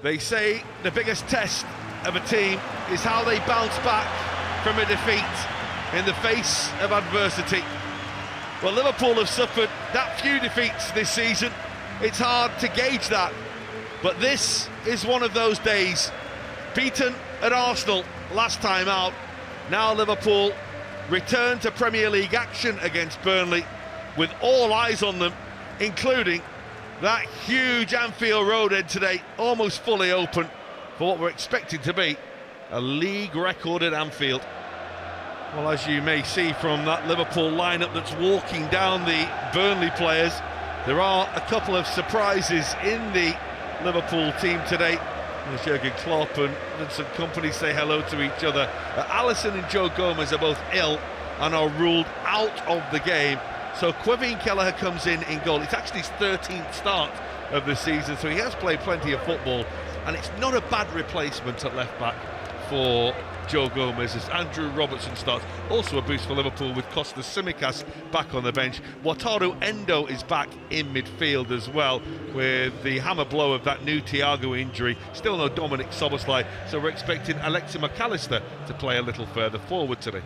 They say the biggest test of a team is how they bounce back from a defeat in the face of adversity. Well, Liverpool have suffered that few defeats this season. It's hard to gauge that, but this is one of those days. Beaten at Arsenal last time out, now Liverpool return to Premier League action against Burnley with all eyes on them, including that huge Anfield Road end today, almost fully open for what we're expecting to be a league record at Anfield. Well, as you may see from that Liverpool lineup that's walking down the Burnley players, there are a couple of surprises in the Liverpool team today. As Jürgen Klopp and Vincent Kompany say hello to each other. Alisson and Joe Gomez are both ill and are ruled out of the game. So Kevin Kelleher comes in goal. It's actually his 13th start of the season, so he has played plenty of football. And it's not a bad replacement at left back for Joe Gomez as Andrew Robertson starts. Also a boost for Liverpool with Kostas Tsimikas back on the bench. Wataru Endo is back in midfield as well with the hammer blow of that new Thiago injury. Still no Dominic Szoboszlai, so we're expecting Alexi McAllister to play a little further forward today.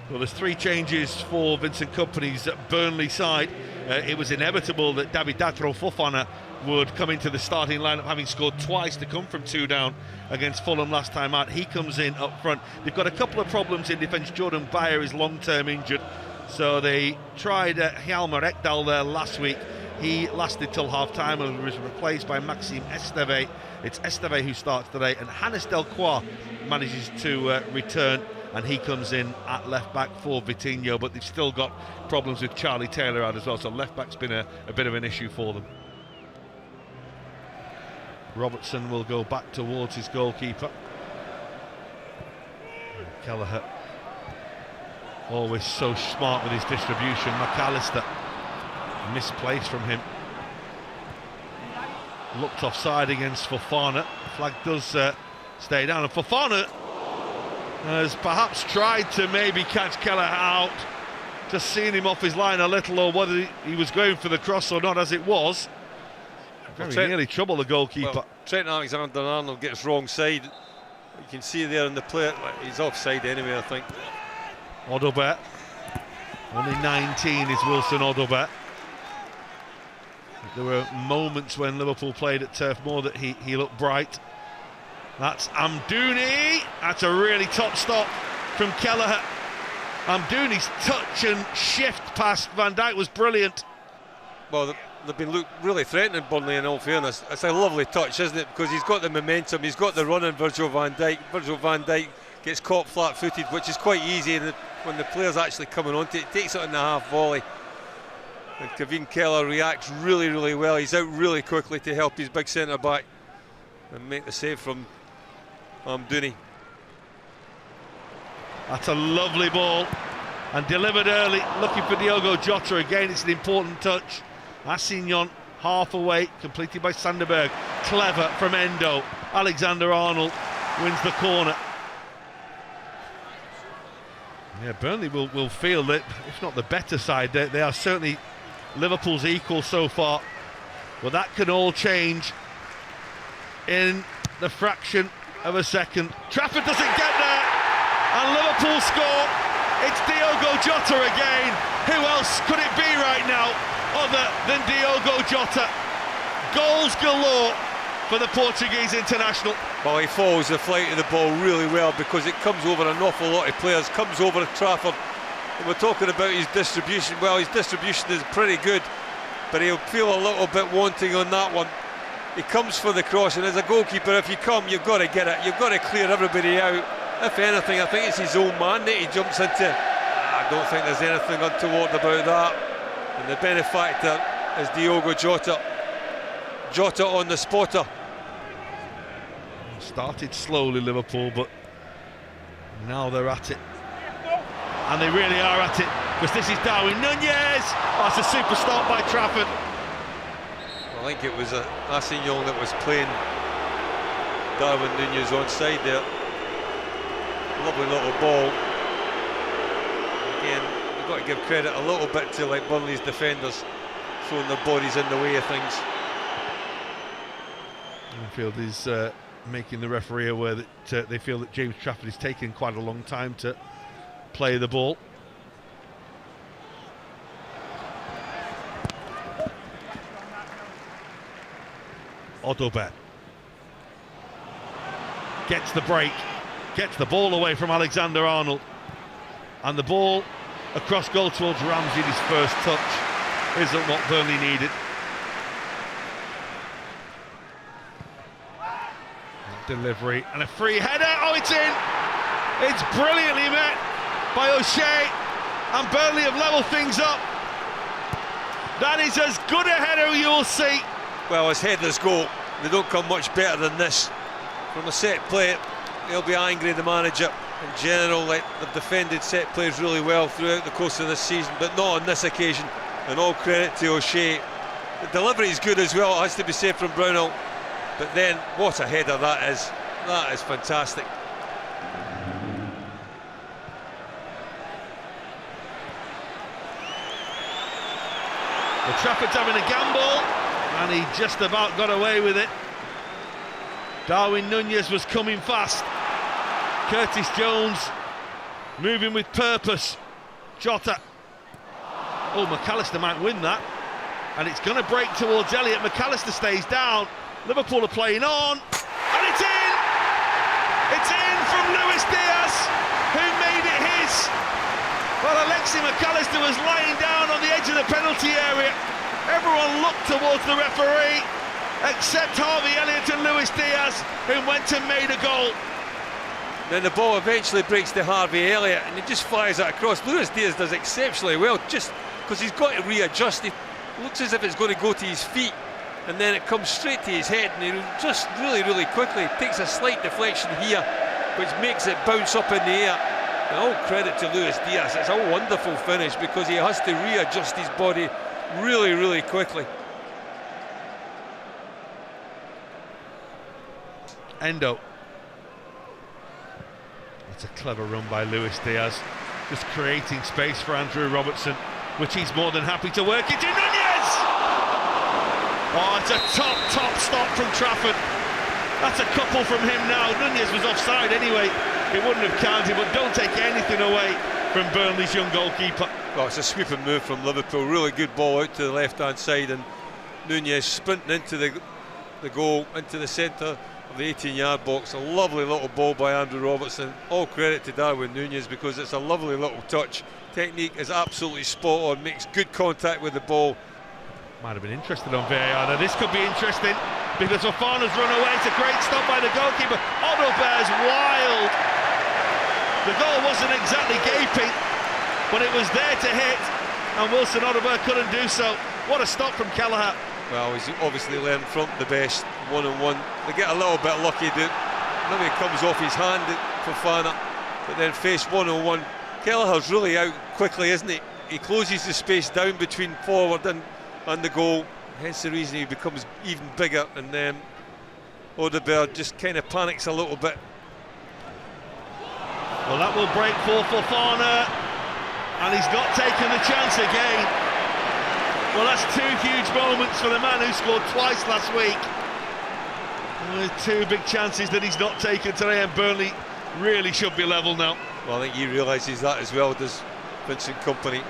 Well, there's three changes for Vincent Kompany's Burnley side. It was inevitable that Davidatro Fofana would come into the starting lineup, having scored twice to come from 2 down against Fulham last time out. He comes in up front. They've got a couple of problems in defence. Jordan Bayer is long-term injured, so they tried Hjalmar Ekdal there last week. He lasted till half-time and was replaced by Maxime Esteve. It's Esteve who starts today, and Hannes Delcroix manages to return, and he comes in at left-back for Vitinho, but they've still got problems with Charlie Taylor out as well, so left-back's been a bit of an issue for them. Robertson will go back towards his goalkeeper. Kelleher, always so smart with his distribution. McAllister, misplaced from him. Looked offside against Fofana. The flag does stay down, and Fofana has perhaps tried to maybe catch Kelleher out, just seeing him off his line a little, or whether he was going for the cross or not. As it was, very nearly trouble the goalkeeper. Well, Trent Alexander-Arnold gets wrong side. You can see there in the play, he's offside anyway, I think. Odobert, only 19 is Wilson Odobert. There were moments when Liverpool played at Turf Moor that he looked bright. That's Amdouni. That's a really top stop from Kelleher. Amdouni's touch and shift past Van Dijk was brilliant. Well, they've been really threatening Burnley, in all fairness. It's a lovely touch, isn't it? Because he's got the momentum, he's got the run in Virgil van Dijk. Virgil van Dijk gets caught flat-footed, which is quite easy, and when the player's actually coming onto it, takes it on the half volley. And Kevin Kelleher reacts really, really well. He's out really quickly to help his big centre-back and make the save from Amdouni. That's a lovely ball, and delivered early, looking for Diogo Jota again. It's an important touch. Assignon half away, completed by Sanderberg. Clever from Endo. Alexander-Arnold wins the corner. Yeah, Burnley will feel that, if not the better side, they are certainly Liverpool's equal so far. But that can all change in the fraction of a second. Trafford doesn't get there, and Liverpool score. It's Diogo Jota again. Who else could it be right now other than Diogo Jota? Goals galore for the Portuguese international. Well, he follows the flight of the ball really well, because it comes over an awful lot of players, comes over at Trafford. And we're talking about his distribution. Well, his distribution is pretty good, but he'll feel a little bit wanting on that one. He comes for the cross, and as a goalkeeper, if you come, you've got to get it. You've got to clear everybody out. If anything, I think it's his own man that he jumps into. I don't think there's anything untoward about that. And the benefactor is Diogo Jota. Jota on the spotter. Started slowly, Liverpool, but now they're at it. And they really are at it, because this is Darwin Nunez. Oh, it's a super start by Trafford. I think it was Assignon that was playing Darwin Nunez onside there. Lovely little ball. Again, you've got to give credit a little bit to Burnley's defenders, throwing their bodies in the way of things. Anfield is making the referee aware that they feel that James Trafford is taking quite a long time to play the ball. Odobert gets the break, gets the ball away from Alexander-Arnold, and the ball across goal towards Ramsey. His first touch isn't what Burnley needed. Delivery and a free header. Oh, it's in! It's brilliantly met by O'Shea, and Burnley have levelled things up. That is as good a header you'll see. Well, as headers go, they don't come much better than this. From a set play, they'll be angry, the manager. In general, like, they've defended set plays really well throughout the course of this season, but not on this occasion. And all credit to O'Shea. The delivery is good as well, it has to be said, from Brownhill. But then, what a header that is. That is fantastic. Well, Trafford's having a gamble, and he just about got away with it. Darwin Nunez was coming fast. Curtis Jones moving with purpose. Jota. Oh, McAllister might win that. And it's going to break towards Elliott. McAllister stays down. Liverpool are playing on. And it's in! It's in from Luis Diaz, who made it his. Well, Alexi McAllister was lying down on the edge of the penalty area. Everyone looked towards the referee, except Harvey Elliott and Luis Diaz, who went and made a goal. Then the ball eventually breaks to Harvey Elliott, and he just flies it across. Luis Diaz does exceptionally well, just because he's got to readjust. It looks as if it's going to go to his feet, and then it comes straight to his head, and he just really quickly takes a slight deflection here, which makes it bounce up in the air. And all credit to Luis Diaz. It's a wonderful finish because he has to readjust his body really quickly. Endo. That's a clever run by Luis Diaz, just creating space for Andrew Robertson, which he's more than happy to work into. Nunez! Oh, it's a top stop from Trafford. That's a couple from him now. Nunez was offside anyway. It wouldn't have counted, but don't take anything away from Burnley's young goalkeeper. Well, it's a sweeping move from Liverpool. Really good ball out to the left-hand side, and Nunez sprinting into the goal, into the centre of the 18-yard box. A lovely little ball by Andrew Robertson. All credit to Darwin Nunez because it's a lovely little touch. Technique is absolutely spot on, makes good contact with the ball. Might have been interested on VAR. Now this could be interesting because Fofana's run away. It's a great stop by the goalkeeper. Odobert's wild. The goal wasn't exactly gaping, but it was there to hit, and Wilson Odobert couldn't do so. What a stop from Kelleher. Well, He's obviously learned from the best, one-on-one. They get a little bit lucky, maybe it comes off his hand, Fofana, but then face one-on-one. Kelleher's really out quickly, isn't he? He closes the space down between forward and the goal, hence the reason he becomes even bigger, and then Odobert just kind of panics a little bit. Well, that will break for Fofana, and he's not taken the chance again. Well, that's two huge moments for the man who scored twice last week. With two big chances that he's not taken today, and Burnley really should be level now. Well, I think he realises that as well, does Vincent Kompany.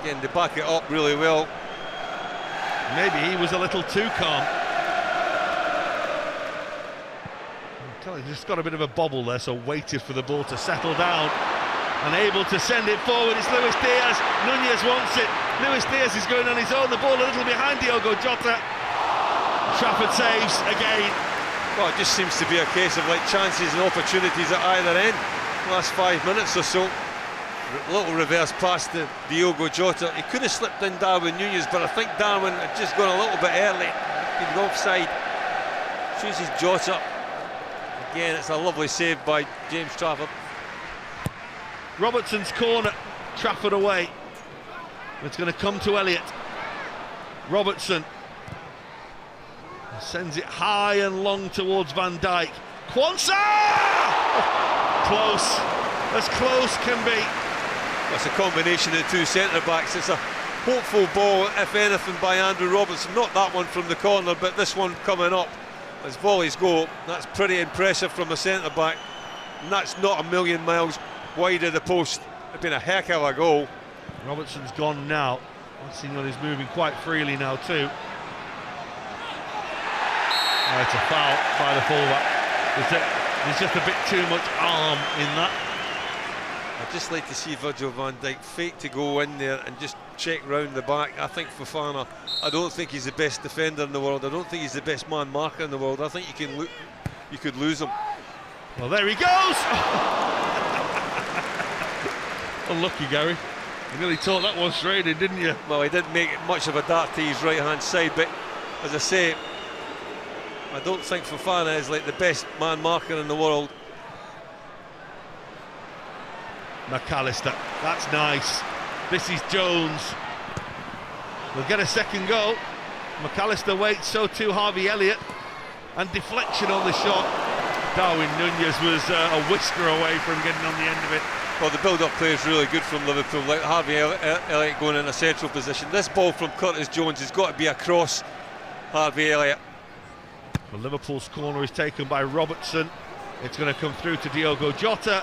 Again, they back it up really well. Maybe he was a little too calm. He just got a bit of a bobble there, so waited for the ball to settle down and able to send it forward. It's Luis Diaz. Nunez wants it. Luis Diaz is going on his own. The ball a little behind Diogo Jota. Trafford saves again. Well, it just seems to be a case of like chances and opportunities at either end. Last 5 minutes or so. A little reverse pass to Diogo Jota. He could have slipped in Darwin Nunez, but I think Darwin had just gone a little bit early. He'd go offside. Chooses Jota. Again, it's a lovely save by James Trafford. Robertson's corner, Trafford away. It's going to come to Elliott. Robertson sends it high and long towards Van Dijk. Quansah! Close, as close can be. It's a combination of the two centre-backs. It's a hopeful ball, if anything, by Andrew Robertson. Not that one from the corner, but this one coming up as volleys go. That's pretty impressive from a centre-back, and that's not a million miles wide of the post. It's been a heck of a goal. Robertson's gone now. Monsignor is moving quite freely now too. Oh, it's a foul by the fullback. There's just a bit too much arm in that. I'd just like to see Virgil van Dijk fake to go in there and just check round the back. I think Fofana, I don't think he's the best defender in the world. I don't think he's the best man marker in the world. I think you could lose him. Well, there he goes! Unlucky, Gary. You nearly taught that one straight in, didn't you? Well, he didn't make it much of a dart to his right-hand side, but as I say, I don't think Fofana is like the best man marker in the world. McAllister, that's nice. This is Jones. We'll get a second goal. McAllister waits, so too Harvey Elliott. And deflection on the shot. Darwin Nunez was a whisker away from getting on the end of it. Well, the build-up play is really good from Liverpool. Like Harvey Elliott going in a central position. This ball from Curtis Jones has got to be across Harvey Elliott. Well, Liverpool's corner is taken by Robertson. It's going to come through to Diogo Jota.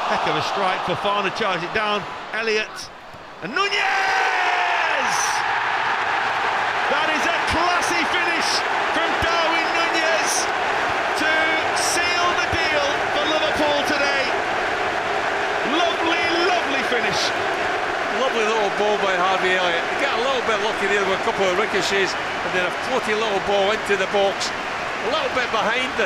Heck of a strike. Fofana charged it down. Elliott and Nunez! That is a classy finish from Darwin Nunez to seal the deal for Liverpool today. Lovely, lovely finish. Lovely little ball by Harvey Elliott. He got a little bit lucky there with a couple of ricochets, and then a floaty little ball into the box. A little bit behind the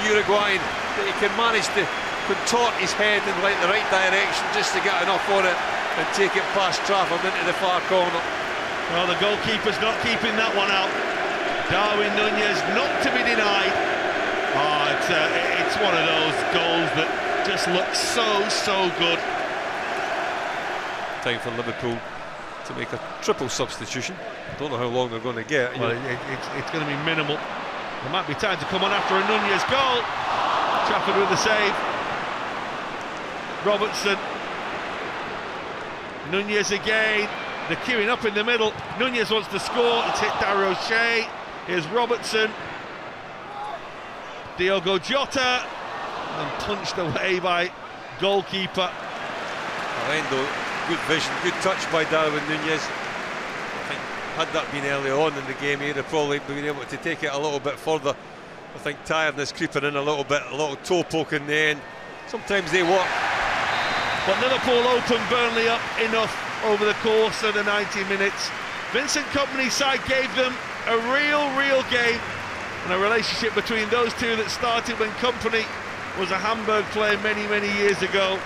Uruguayan, that he can manage to contort his head in the right direction just to get enough on it and take it past Trafford into the far corner. Well, the goalkeeper's not keeping that one out. Darwin Nunez not to be denied. It's one of those goals that just looks so good. Time for Liverpool to make a triple substitution. I don't know how long they're going to get. Well, it's going to be minimal. There might be time to come on after a Nunez goal. Trafford with the save. Robertson. Nunez again. They're queuing up in the middle. Nunez wants to score. It's hit Darren O'Shea. Here's Robertson. Diogo Jota. And punched away by goalkeeper. Orlando, good vision, good touch by Darwin Nunez. I think had that been earlier on in the game, he'd have probably been able to take it a little bit further. I think tiredness creeping in a little bit, a little toe poke in the end. Sometimes they work. But Liverpool opened Burnley up enough over the course of the 90 minutes. Vincent Kompany's side gave them a real game, and a relationship between those two that started when Kompany was a Hamburg player many years ago.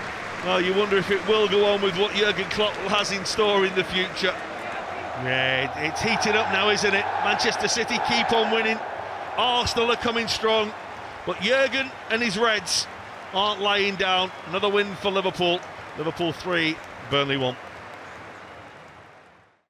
Well, you wonder if it will go on with what Jürgen Klopp has in store in the future. Yeah, it's heating up now, isn't it? Manchester City keep on winning. Arsenal are coming strong. But Jürgen and his Reds aren't lying down. Another win for Liverpool. Liverpool 3, Burnley 1.